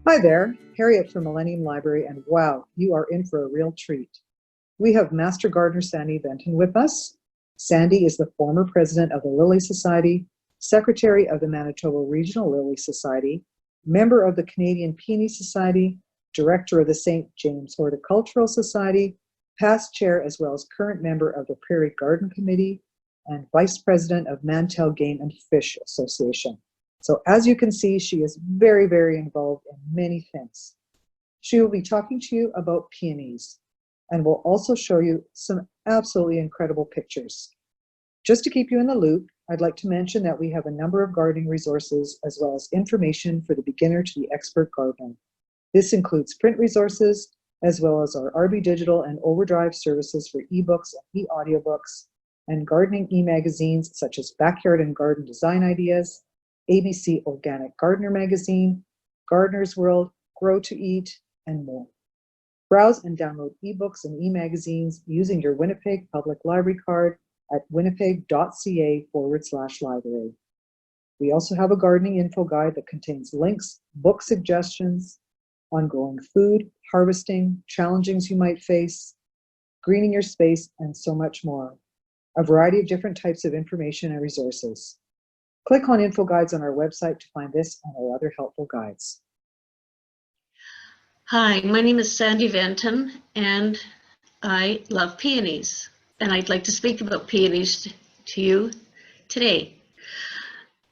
Hi there, Harriet from Millennium Library, and wow, you are in for a real treat. We have Master Gardener Sandra Venton with us. Sandy is the former president of the Lily Society, secretary of the Manitoba Regional Lily Society, member of the Canadian Peony Society, director of the St. James Horticultural Society, past chair as well as current member of the Prairie Garden Committee, and vice president of Manitoba Game and Fish Association. So as you can see, she is very, very involved in many things. She will be talking to you about peonies and will also show you some absolutely incredible pictures. Just to keep you in the loop, I'd like to mention that we have a number of gardening resources as well as information for the beginner to the expert gardener. This includes print resources as well as our RB Digital and Overdrive services for ebooks and e-audiobooks, and gardening e-magazines such as Backyard and Garden Design Ideas, ABC Organic Gardener Magazine, Gardener's World, Grow to Eat, and more. Browse and download ebooks and e-magazines using your Winnipeg Public Library card at winnipeg.ca/library. We also have a gardening info guide that contains links, book suggestions, ongoing food, harvesting, challenges you might face, greening your space, and so much more. A variety of different types of information and resources. Click on info guides on our website to find this and our other helpful guides. Hi, my name is Sandra Venton, and I love peonies. And I'd like to speak about peonies to you today.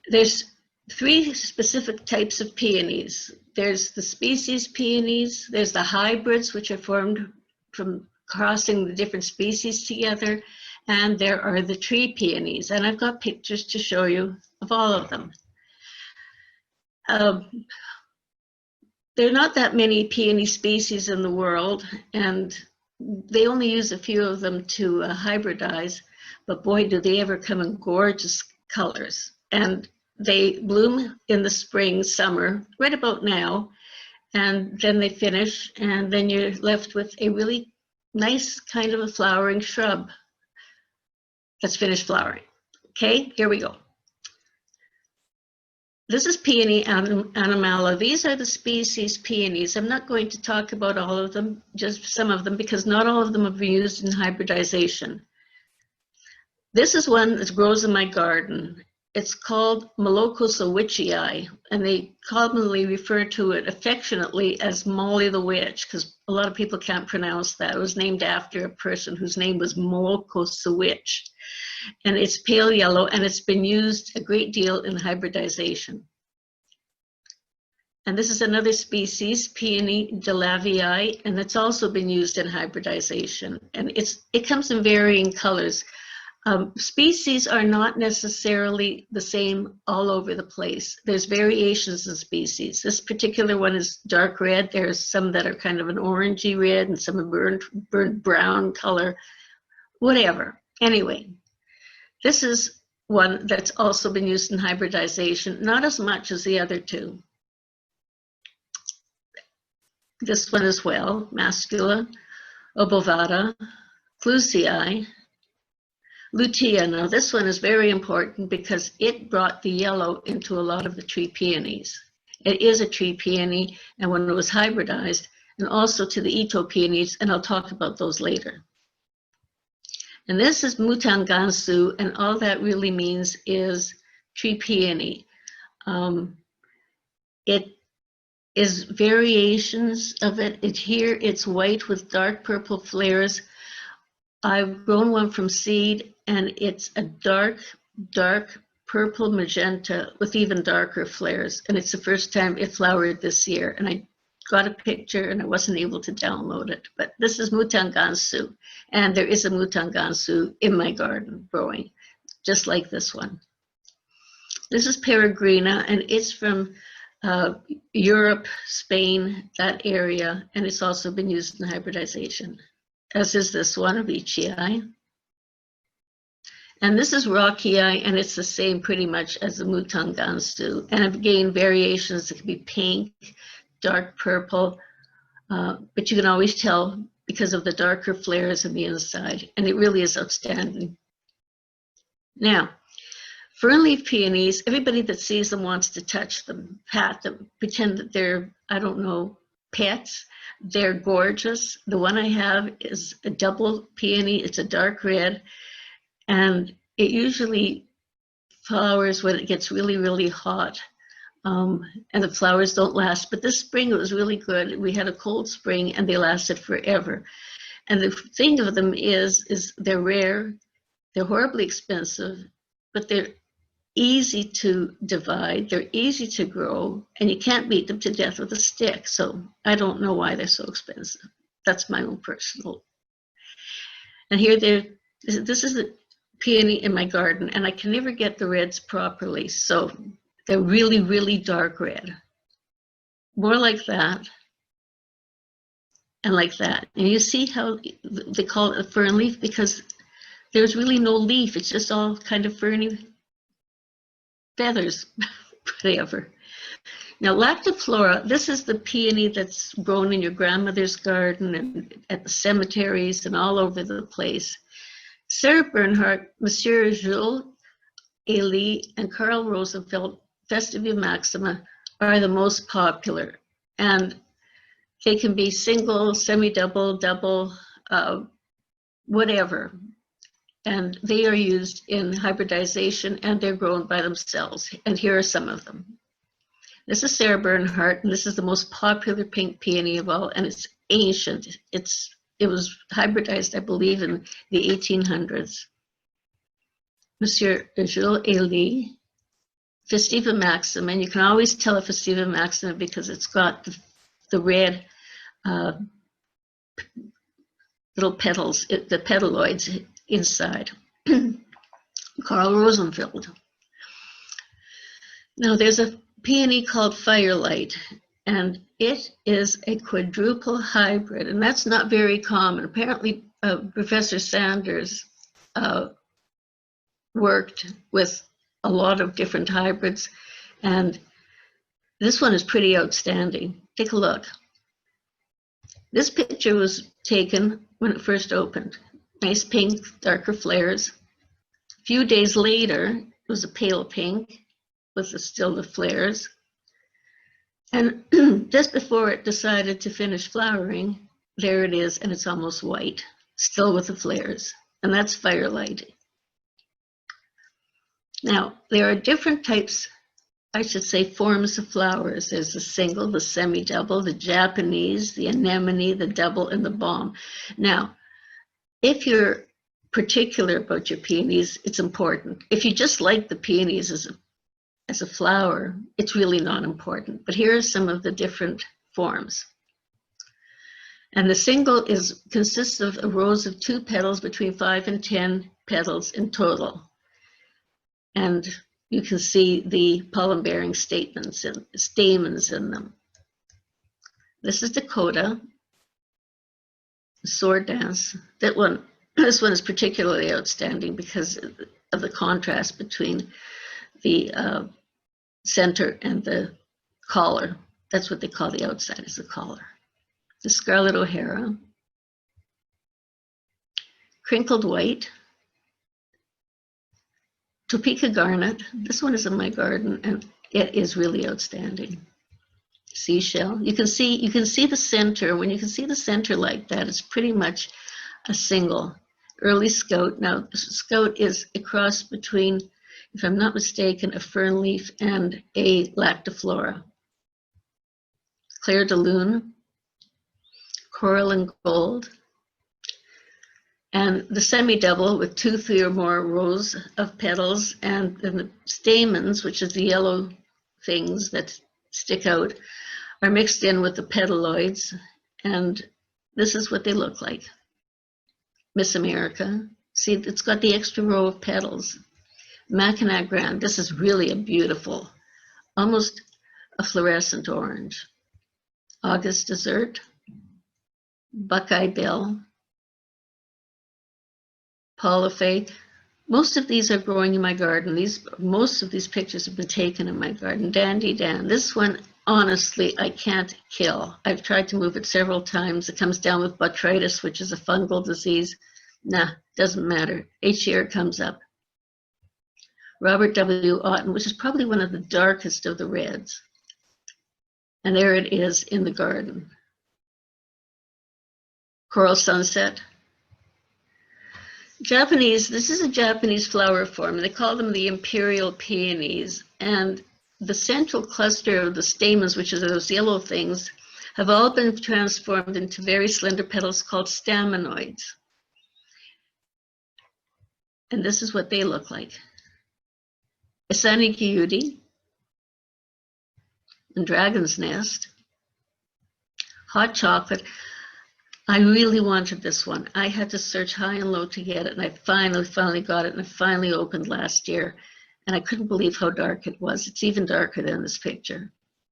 There's three specific types of peonies. There's the species peonies, there's the hybrids, which are formed from crossing the different species together, and there are the tree peonies. And I've got pictures to show you of all of them. There are not that many peony species in the world, and they only use a few of them to hybridize, but boy, do they ever come in gorgeous colors. And they bloom in the spring, summer, right about now, and then they finish, and then you're left with a really nice kind of a flowering shrub that's finished flowering. Okay, here we go. This is Peony animala. These are the species peonies. I'm not going to talk about all of them, just some of them, because not all of them have been used in hybridization. This is one that grows in my garden. It's called Moloko-sawicii, and they commonly refer to it affectionately as Molly the Witch, because a lot of people can't pronounce that. It was named after a person whose name was Moloko-sawicii. And it's pale yellow, and it's been used a great deal in hybridization. And this is another species, Peony delavii, and it's also been used in hybridization. And it comes in varying colors. Species are not necessarily the same all over the place. There's variations in species. This particular one is dark red. There's some that are kind of an orangey red, and some are burnt brown color, whatever. Anyway. This is one that's also been used in hybridization, not as much as the other two. This one as well, Mascula, obovata, Clusii, lutea. Now this one is very important because it brought the yellow into a lot of the tree peonies. It is a tree peony, and when it was hybridized, and also to the Ito peonies, and I'll talk about those later. And this is Mutangansu, and all that really means is tree peony. It is variations of it. Here it's white with dark purple flares. I've grown one from seed, and it's a dark purple magenta with even darker flares. And it's the first time it flowered this year. And I got a picture and I wasn't able to download it, but this is Mutangansu, and there is a Mutangansu in my garden growing, just like this one. This is Peregrina, and it's from Europe, Spain, that area, and it's also been used in hybridization, as is this one, Veitchii. And this is Rockii, and it's the same pretty much as the Mutangansu, and again, variations. It can be pink, dark purple, but you can always tell because of the darker flares on the inside, and it really is outstanding. Now, Fernleaf peonies, everybody that sees them wants to touch them, pat them, pretend that they're, I don't know, pets. They're gorgeous. The one I have is a double peony. It's a dark red, and it usually flowers when it gets really, really hot. And the flowers don't last. But this spring it was really good. We had a cold spring and they lasted forever. And the thing of them is they're rare, they're horribly expensive, but they're easy to divide, they're easy to grow, and you can't beat them to death with a stick. So I don't know why they're so expensive. That's my own personal. And here this is the peony in my garden, and I can never get the reds properly. So they're really, really dark red. More like that. And like that. And you see how they call it a fern leaf, because there's really no leaf. It's just all kind of ferny feathers, whatever. Now, lactiflora, this is the peony that's grown in your grandmother's garden and at the cemeteries and all over the place. Sarah Bernhardt, Monsieur Jules Elie, and Carl Rosenfeld, Festivia maxima, are the most popular. And they can be single, semi-double, double, whatever. And they are used in hybridization, and they're grown by themselves. And here are some of them. This is Sarah Bernhardt, and this is the most popular pink peony of all, and it's ancient. It was hybridized, I believe, in the 1800s. Monsieur Jules Elie, Festiva maxima, and you can always tell a Festiva maxima because it's got the red little petals, the petaloids inside. Carl Rosenfeld. Now there's a peony called Firelight, and it is a quadruple hybrid, and that's not very common. Apparently, Professor Sanders worked with a lot of different hybrids, and this one is pretty outstanding. Take a look. This picture was taken when it first opened. Nice pink, darker flares. A few days later, it was a pale pink with still the flares. And just before it decided to finish flowering, there it is, and it's almost white, still with the flares. And that's Firelight. Now, there are different types, I should say, forms of flowers. There's the single, the semi-double, the Japanese, the anemone, the double, and the bomb. Now, if you're particular about your peonies, it's important. If you just like the peonies as a flower, it's really not important. But here are some of the different forms. And the single consists of rows of 2 petals between 5 and 10 petals in total. And you can see the pollen-bearing stamens in them. This is Dakota, Sword Dance. This one is particularly outstanding because of the contrast between the center and the collar. That's what they call the outside, is the collar. The Scarlet O'Hara, Crinkled White, Topeka Garnet. This one is in my garden, and it is really outstanding. Seashell. You can see the center. When you can see the center like that, it's pretty much a single. Early Scout. Now, Scout is a cross between, if I'm not mistaken, a fern leaf and a lactiflora. Claire de Lune, Coral and Gold, and the semi-double with 2, 3 or more rows of petals, and then the stamens, which is the yellow things that stick out, are mixed in with the petaloids, and this is what they look like. Miss America, see, it's got the extra row of petals. Mackinac Grand, this is really a beautiful, almost a fluorescent orange. August Dessert, Buckeye Bell, Paula Fay. Most of these are growing in my garden. Most of these pictures have been taken in my garden. Dandy Dan, this one, honestly, I can't kill. I've tried to move it several times. It comes down with botrytis, which is a fungal disease. Nah, doesn't matter. Each year it comes up. Robert W. Otten, which is probably one of the darkest of the reds. And there it is in the garden. Coral Sunset. Japanese, this is a Japanese flower form. They call them the imperial peonies. And the central cluster of the stamens, which are those yellow things, have all been transformed into very slender petals called staminoids. And this is what they look like. Asani Kyuti, and Dragon's Nest, Hot Chocolate. I really wanted this one. I had to search high and low to get it, and I finally got it, and it finally opened last year. And I couldn't believe how dark it was. It's even darker than this picture.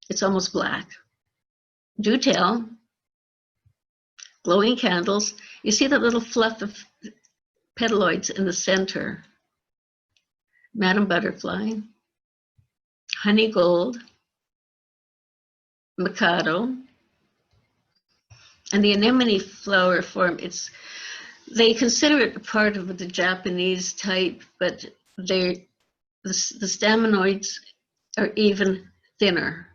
It's almost black. Do tell. Glowing candles. You see that little fluff of petaloids in the center. Madam Butterfly. Honey Gold. Mikado. And the anemone flower form, they consider it a part of the Japanese type, but the staminoids are even thinner.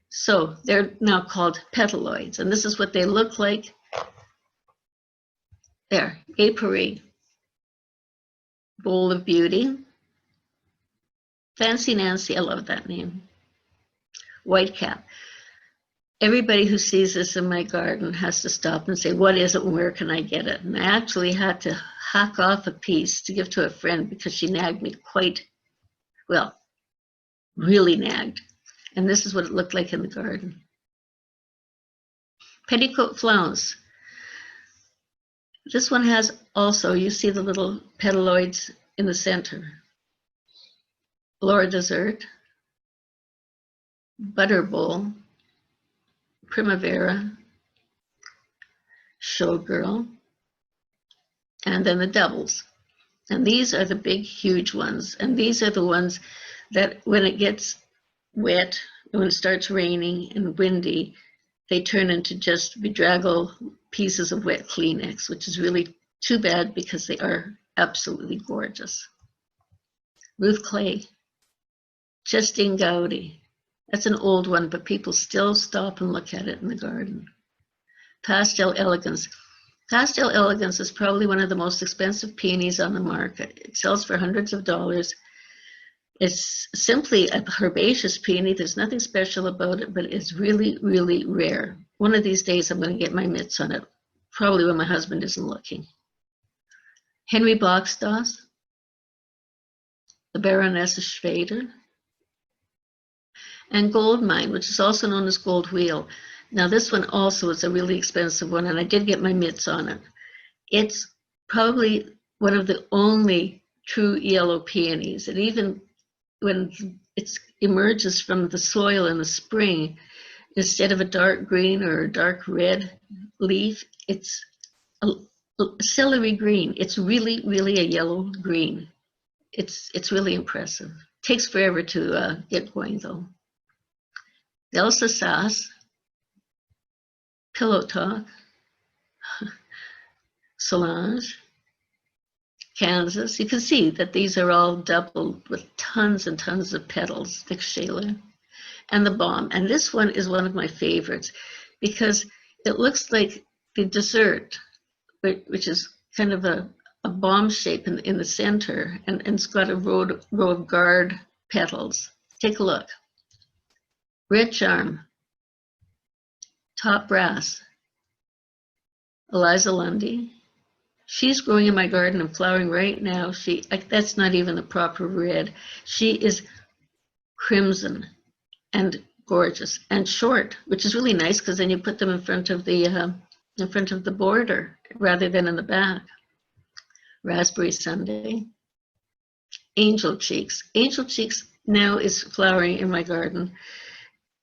So they're now called petaloids, and this is what they look like. There, Apiary, Bowl of Beauty, Fancy Nancy, I love that name, Whitecap. Everybody who sees this in my garden has to stop and say, what is it and where can I get it? And I actually had to hack off a piece to give to a friend because she nagged me really nagged. And this is what it looked like in the garden. Petticoat Flounce. This one has also, you see the little petaloids in the center. Laura Dessert, Butter Bowl, Primavera, Showgirl, and then the doubles. And these are the big, huge ones. And these are the ones that when it gets wet, when it starts raining and windy, they turn into just bedraggled pieces of wet Kleenex, which is really too bad because they are absolutely gorgeous. Ruth Clay, Justine Gowdy. That's an old one, but people still stop and look at it in the garden. Pastel Elegance. Pastel Elegance is probably one of the most expensive peonies on the market. It sells for hundreds of dollars. It's simply a herbaceous peony. There's nothing special about it, but it's really, really rare. One of these days I'm going to get my mitts on it, probably when my husband isn't looking. Henry Boxdoss, the Baroness of Schrader, and Gold Mine, which is also known as Gold Wheel. Now this one also is a really expensive one, and I did get my mitts on it. It's probably one of the only true yellow peonies, and even when it emerges from the soil in the spring, instead of a dark green or a dark red leaf, it's a celery green. It's really, really a yellow green. It's really impressive. Takes forever to get going though. Elsa Sass, Pillow Talk, Solange, Kansas. You can see that these are all doubled with tons and tons of petals, thick Shayla, and the Bomb. And this one is one of my favorites because it looks like the dessert, which is kind of a bomb shape in the center, and it's got a row of guard petals. Take a look. Red Charm, Top Brass, Eliza Lundy. She's growing in my garden and flowering right now. That's not even the proper red. She is crimson and gorgeous and short, which is really nice because then you put them in front of the border rather than in the back. Raspberry Sundae, Angel Cheeks. Angel Cheeks now is flowering in my garden,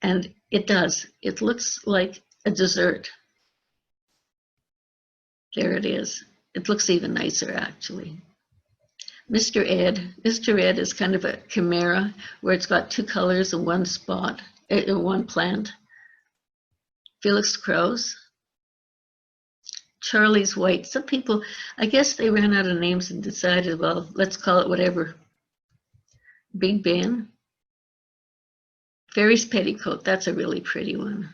and it does. It looks like a dessert. There it is. It looks even nicer, actually. Mr. Ed. Mr. Ed is kind of a chimera where it's got two colors in one spot, in one plant. Felix Krause. Charlie's White. Some people, I guess they ran out of names and decided, well, let's call it whatever Big Ben, Fairy's Petticoat, that's a really pretty one.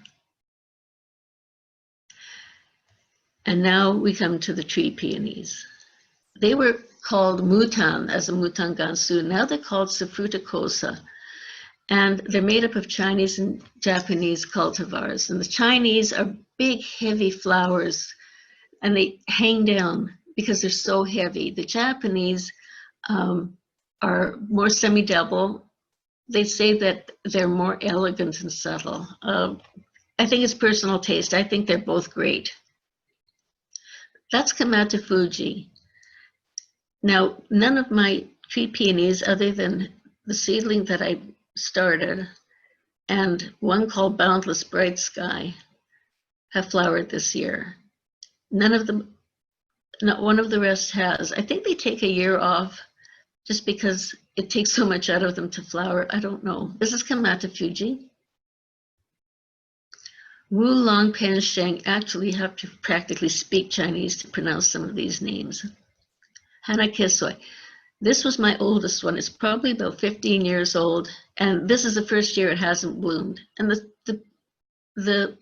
And now we come to the tree peonies. They were called mutan as a mutan gansu. Now they're called Fruticosa. And they're made up of Chinese and Japanese cultivars. And the Chinese are big, heavy flowers, and they hang down because they're so heavy. The Japanese are more semi-double. They say that they're more elegant and subtle. I think it's personal taste. I think they're both great. That's Kamata Fuji. Now, none of my tree peonies, other than the seedling that I started and one called Boundless Bright Sky, have flowered this year. None of them, not one of the rest has. I think they take a year off just because it takes so much out of them to flower. I don't know. This is Kamata Fuji. Wu Long Pen Sheng. Actually, you have to practically speak Chinese to pronounce some of these names. Hana Kisoi. This was my oldest one. It's probably about 15 years old, and this is the first year it hasn't bloomed. And the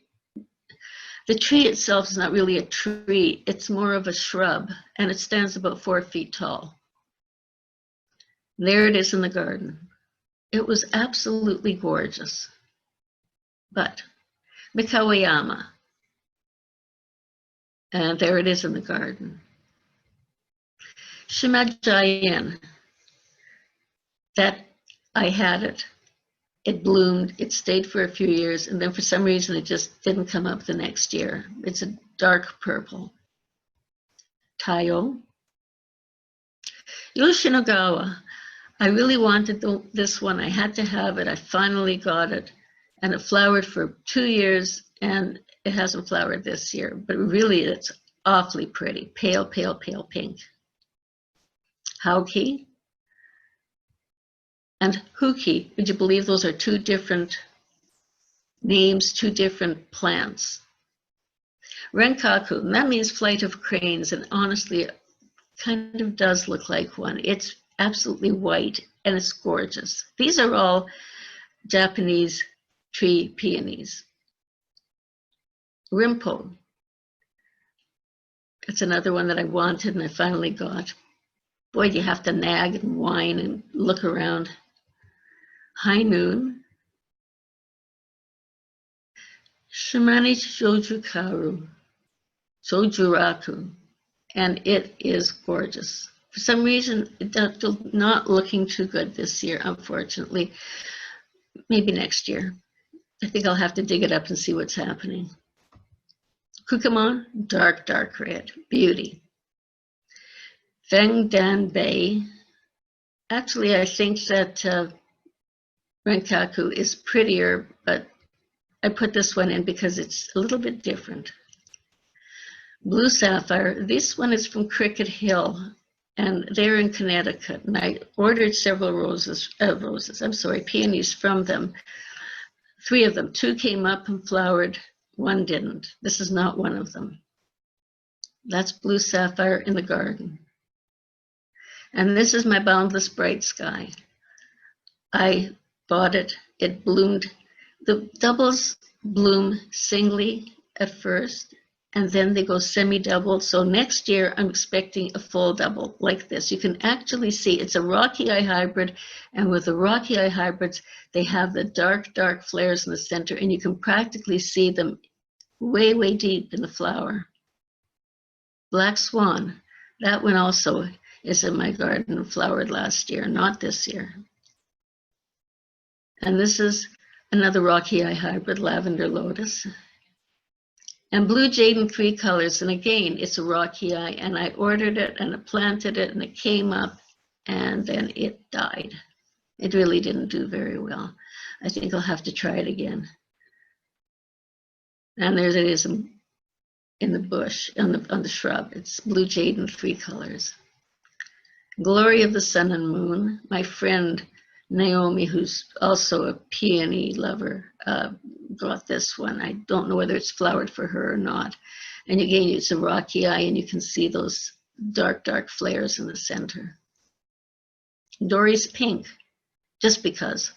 tree itself is not really a tree. It's more of a shrub, and it stands about 4 feet tall. There it is in the garden. It was absolutely gorgeous. But Mikawayama, and there it is in the garden. Shimajayan, that I had it. It bloomed, it stayed for a few years, and then for some reason it just didn't come up the next year. It's a dark purple. Tayo. Yoshinogawa. I really wanted this one. I had to have it. I finally got it. And it flowered for 2 years, and it hasn't flowered this year. But really, it's awfully pretty. Pale, pale, pale pink. Hauki and Huki. Would you believe those are 2 different names, 2 different plants? Renkaku, and that means flight of cranes, and honestly, it kind of does look like one. It's absolutely white, and it's gorgeous. These are all Japanese tree peonies. Rimpo. It's another one that I wanted, and I finally got. Boy, you have to nag and whine and look around. High Noon. Shimani Shojuraku, and it is gorgeous. For some reason, it's not looking too good this year, unfortunately. Maybe next year. I think I'll have to dig it up and see what's happening. Kukamon, dark, dark red, beauty. Feng Dan Bei. Actually, I think that Renkaku is prettier, but I put this one in because it's a little bit different. Blue Sapphire. This one is from Cricket Hill, and they're in Connecticut. And I ordered several peonies from them. 3 of them. 2 came up and flowered. 1 didn't. This is not one of them. That's Blue Sapphire in the garden. And this is my Boundless Bright Sky. I bought it. It bloomed. The doubles bloom singly at first, and then they go semi-double. So next year, I'm expecting a full double like this. You can actually see it's a Rocky Eye hybrid, and with the Rocky Eye hybrids, they have the dark, dark flares in the center, and you can practically see them way, way deep in the flower. Black Swan, that one also is in my garden, flowered last year, not this year. And this is another Rocky Eye hybrid, Lavender Lotus. And Blue Jade in 3 colors, and again, it's a Rocky Eye, and I ordered it, and I planted it, and it came up, and then it died. It really didn't do very well. I think I'll have to try it again. And there it is in the bush, on the shrub. It's Blue Jade in 3 colors. Glory of the Sun and Moon. My friend Naomi, who's also a peony lover, got this one. I don't know whether it's flowered for her or not. And again, it's a Rocky Eye, and you can see those dark, dark flares in the center. Dory's Pink. just because.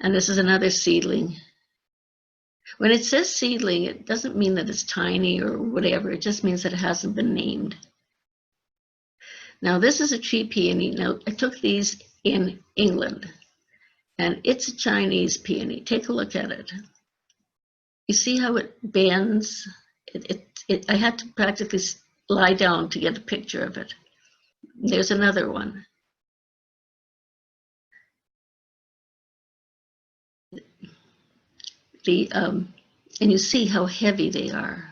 And this is another seedling. When it says seedling, it doesn't mean that it's tiny or whatever. It just means that it hasn't been named. Now, this is a tree peony. Now, I took these in England, and it's a Chinese peony. Take a look at it. You see how it bends? I had to practically lie down to get a picture of it. There's another one. And you see how heavy they are.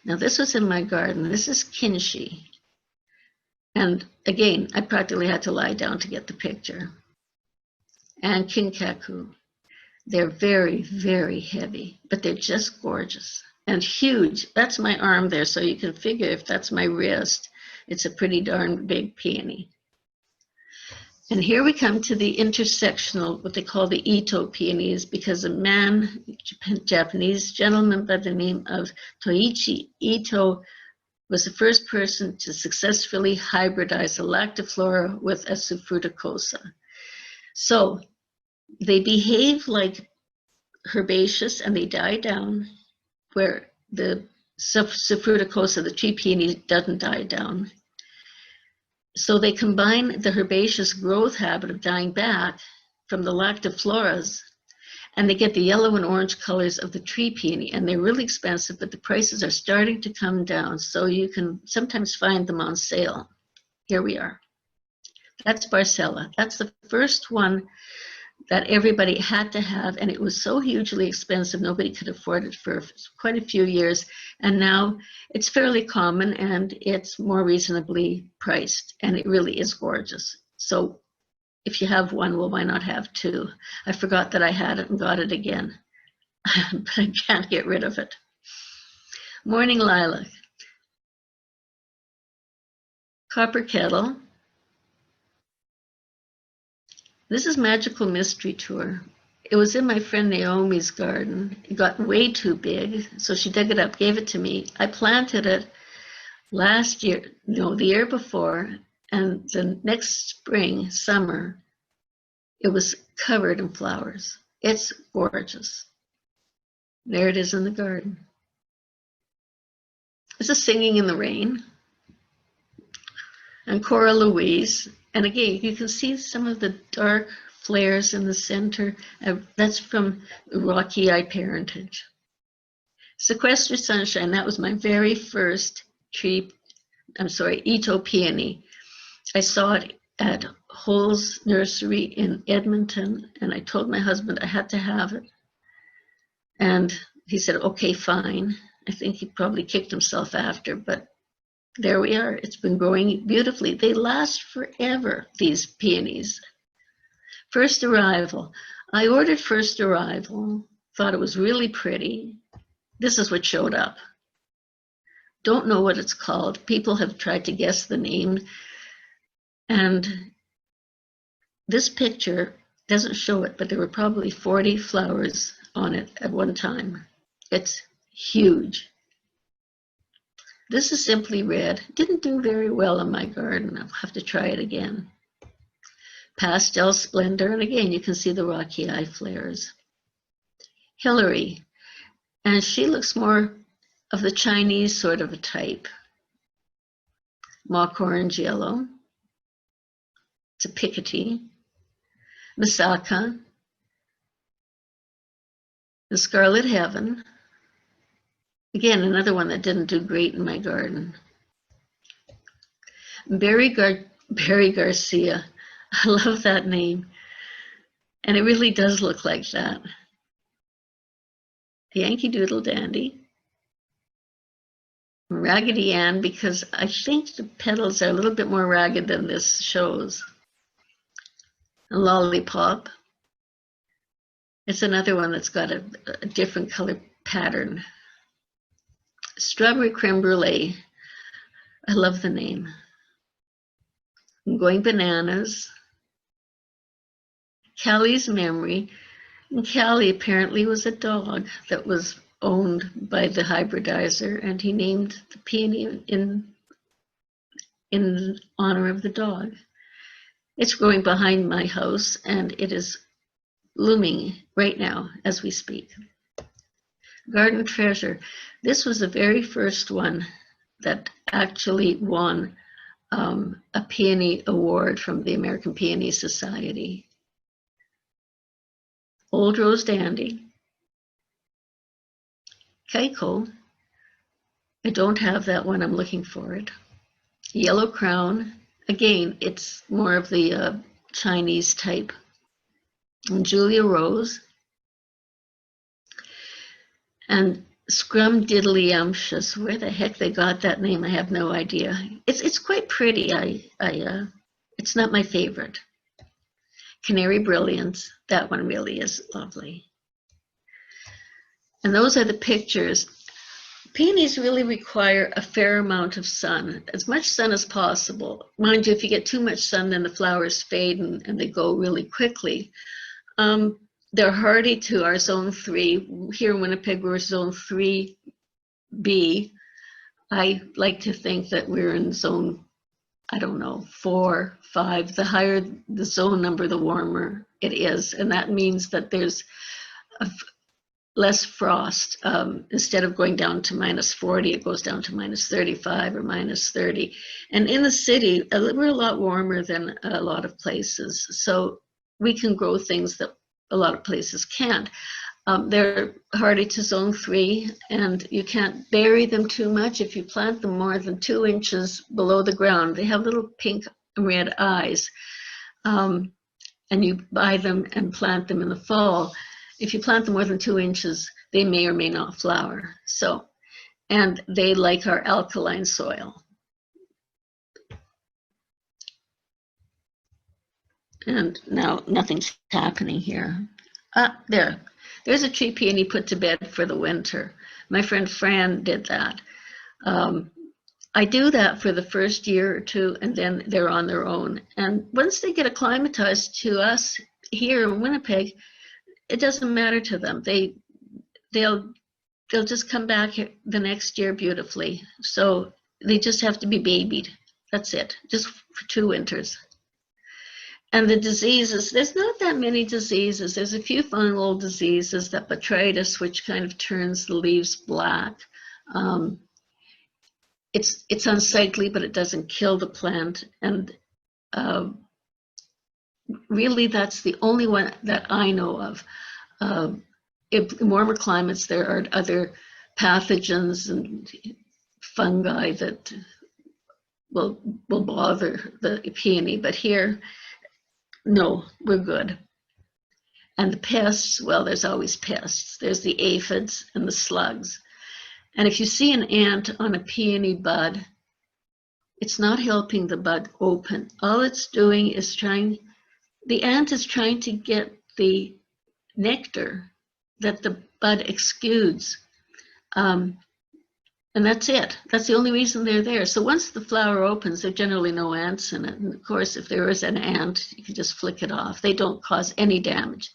Now, this was in my garden. This is Kinshi. And again, I practically had to lie down to get the picture. And Kinkaku. They're very, very heavy, but they're just gorgeous and huge. That's my arm there, so you can figure if that's my wrist, it's a pretty darn big peony. And here we come to the intersectional, what they call the Ito peonies, because a man, Japanese gentleman by the name of Toichi Ito, was the first person to successfully hybridize a lactiflora with a Fruticosa. So they behave like herbaceous and they die down, where the Fruticosa, the tree peony, doesn't die down. So they combine the herbaceous growth habit of dying back from the lactifloras, and they get the yellow and orange colors of the tree peony, and they're really expensive, but the prices are starting to come down, so you can sometimes find them on sale. Here we are. That's Barcella. That's the first one that everybody had to have, and it was so hugely expensive, nobody could afford it for quite a few years, and now it's fairly common and it's more reasonably priced, and it really is gorgeous. So if you have one, well, why not have two? I forgot that I had it and got it again, but I can't get rid of it. Morning lilac, copper kettle. This is Magical Mystery Tour. It was in my friend Naomi's garden. It got way too big, so she dug it up, gave it to me. I planted it last year, no, the year before, and the next spring, summer, it was covered in flowers. It's gorgeous. There it is in the garden. This is Singing in the Rain. And Cora Louise. And again, you can see some of the dark flares in the center. That's from Rocky Eye parentage. Sequestered Sunshine, that was my very first Ito peony. I saw it at Hole's Nursery in Edmonton, and I told my husband I had to have it. And he said, okay, fine. I think he probably kicked himself after, but there we are. It's been growing beautifully. They last forever, these peonies. First Arrival. I ordered First Arrival, thought it was really pretty. This is what showed up. Don't know what it's called. People have tried to guess the name. And this picture doesn't show it, but there were probably 40 flowers on it at one time. It's huge. This is Simply Red. Didn't do very well in my garden. I'll have to try it again. Pastel Splendor, and again, you can see the Rocky Eye flares. Hillary, and she looks more of the Chinese sort of a type. Mock Orange Yellow. It's a Piketty. Masaka. The Scarlet Heaven. Again, another one that didn't do great in my garden. Barry Garcia. I love that name. And it really does look like that. Yankee Doodle Dandy. Raggedy Ann, because I think the petals are a little bit more ragged than this shows. A Lollipop. It's another one that's got a different color pattern. Strawberry Creme Brulee. I love the name. I'm Going Bananas. Callie's Memory. And Callie apparently was a dog that was owned by the hybridizer, and he named the peony in honor of the dog. It's growing behind my house, and it is blooming right now as we speak. Garden Treasure. This was the very first one that actually won a peony award from the American Peony Society. Old Rose Dandy. Keiko. I don't have that one, I'm looking for it. Yellow Crown. Again, it's more of the Chinese type. And Julia Rose. And Scrumdiddlyumptious. Where the heck they got that name, I have no idea. It's quite pretty. It's not my favorite. Canary Brilliance. That one really is lovely. And those are the pictures. Peonies really require a fair amount of sun, as much sun as possible. Mind you, if you get too much sun, then the flowers fade and they go really quickly. They're hardy to our zone 3. Here in Winnipeg, we're zone 3B. I like to think that we're in zone, I don't know, 4, 5. The higher the zone number, the warmer it is. And that means that there's less frost. Instead of going down to -40, it goes down to -35 or -30. And in the city, we're a lot warmer than a lot of places. So we can grow things that a lot of places can't. They're hardy to zone 3, and you can't bury them too much. If you plant them more than 2 inches below the ground, they have little pink and red eyes. And you buy them and plant them in the fall. If you plant them more than 2 inches, they may or may not flower. So, and they like our alkaline soil. And now nothing's happening here. There's a tree peony put to bed for the winter. My friend Fran did that. I do that for the first year or 2, and then they're on their own. And once they get acclimatized to us here in Winnipeg, it doesn't matter to them. They'll just come back the next year beautifully. So they just have to be babied. That's it, just for 2 winters. And the diseases, there's not that many diseases. There's a few fungal diseases, that botrytis, which kind of turns the leaves black. It's unsightly, but it doesn't kill the plant. And really, that's the only one that I know of. In warmer climates, there are other pathogens and fungi that will bother the peony, but here, no, we're good. And the pests, well, there's always pests. There's the aphids and the slugs. And if you see an ant on a peony bud, it's not helping the bud open. All it's doing is the ant is trying to get the nectar that the bud exudes. And that's it. That's the only reason they're there. So once the flower opens, there are generally no ants in it. And of course, if there is an ant, you can just flick it off. They don't cause any damage.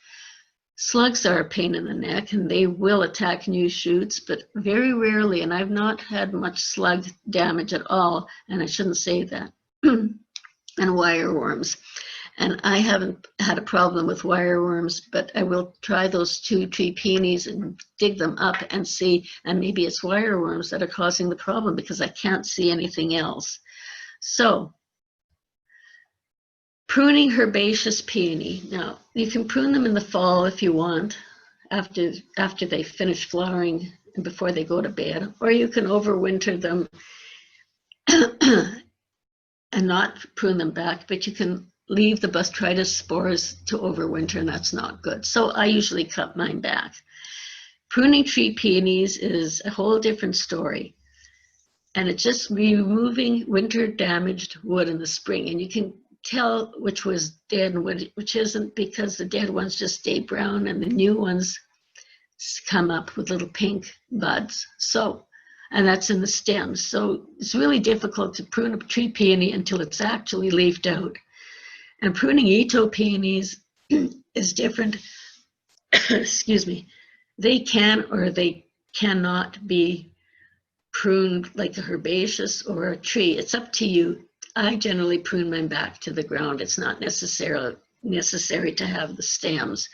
Slugs are a pain in the neck, and they will attack new shoots, but very rarely, and I've not had much slug damage at all, and I shouldn't say that, and wireworms. And I haven't had a problem with wireworms, but I will try those 2 tree peonies and dig them up and see, and maybe it's wireworms that are causing the problem because I can't see anything else. So, pruning herbaceous peony. Now, you can prune them in the fall if you want, after they finish flowering and before they go to bed, or you can overwinter them and not prune them back, but you can leave the botrytis spores to overwinter, and that's not good. So I usually cut mine back. Pruning tree peonies is a whole different story. And it's just removing winter damaged wood in the spring. And you can tell which was dead and which isn't, because the dead ones just stay brown and the new ones come up with little pink buds. So, and that's in the stems. So it's really difficult to prune a tree peony until it's actually leafed out. And pruning Ito peonies is different. Excuse me. They can or they cannot be pruned like a herbaceous or a tree. It's up to you. I generally prune mine back to the ground. It's not necessary to have the stems.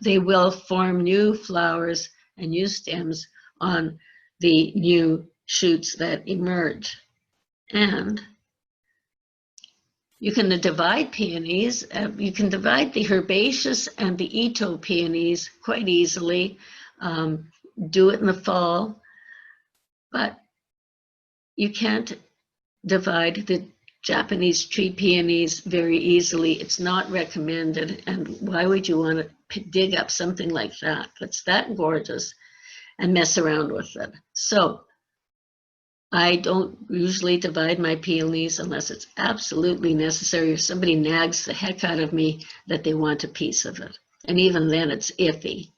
They will form new flowers and new stems on the new shoots that emerge. And you can divide peonies. You can divide the herbaceous and the Ito peonies quite easily. Do it in the fall, but you can't divide the Japanese tree peonies very easily. It's not recommended. And why would you want to dig up something like that that's that gorgeous and mess around with it? So I don't usually divide my peonies unless it's absolutely necessary or somebody nags the heck out of me that they want a piece of it. And even then it's iffy.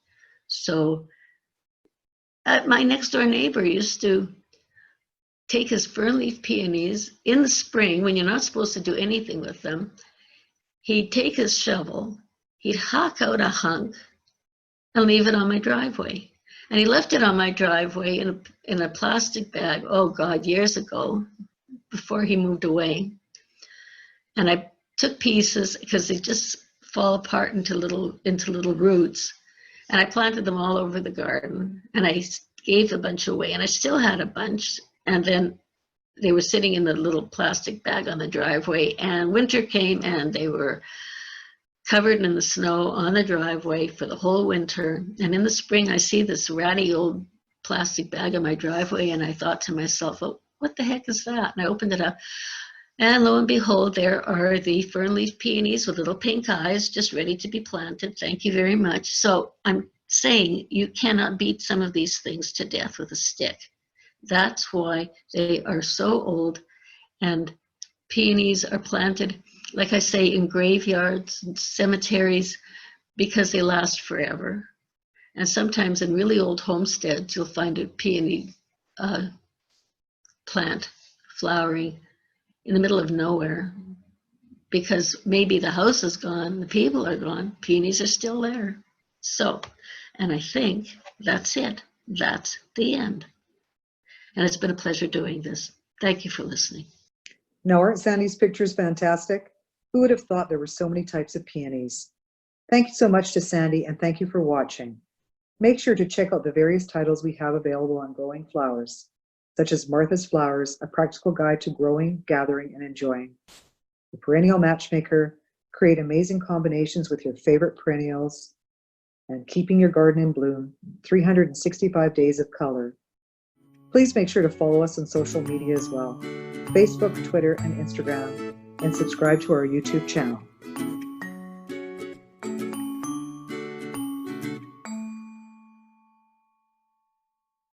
So my next door neighbor used to take his fern leaf peonies in the spring when you're not supposed to do anything with them. He'd take his shovel, he'd hack out a hunk and leave it on my driveway. And he left it on my driveway in a plastic bag, oh God, years ago, before he moved away. And I took pieces because they just fall apart into little roots. And I planted them all over the garden. And I gave a bunch away. And I still had a bunch. And then they were sitting in the little plastic bag on the driveway. And winter came and they were covered in the snow on the driveway for the whole winter. And in the spring, I see this ratty old plastic bag on my driveway. And I thought to myself, oh, what the heck is that? And I opened it up. And lo and behold, there are the fern leaf peonies with little pink eyes, just ready to be planted. Thank you very much. So I'm saying you cannot beat some of these things to death with a stick. That's why they are so old. And peonies are planted, like I say, in graveyards and cemeteries because they last forever. And sometimes in really old homesteads, you'll find a peony plant flowering in the middle of nowhere because maybe the house is gone, the people are gone, peonies are still there. So, and I think that's it. That's the end. And it's been a pleasure doing this. Thank you for listening. Now, aren't Sandy's pictures fantastic? Who would have thought there were so many types of peonies? Thank you so much to Sandy, and thank you for watching. Make sure to check out the various titles we have available on growing flowers, such as Martha's Flowers, a practical guide to growing, gathering, and enjoying. The Perennial Matchmaker, create amazing combinations with your favorite perennials, and Keeping Your Garden in Bloom, 365 Days of Color. Please make sure to follow us on social media as well, Facebook, Twitter, and Instagram, and subscribe to our YouTube channel.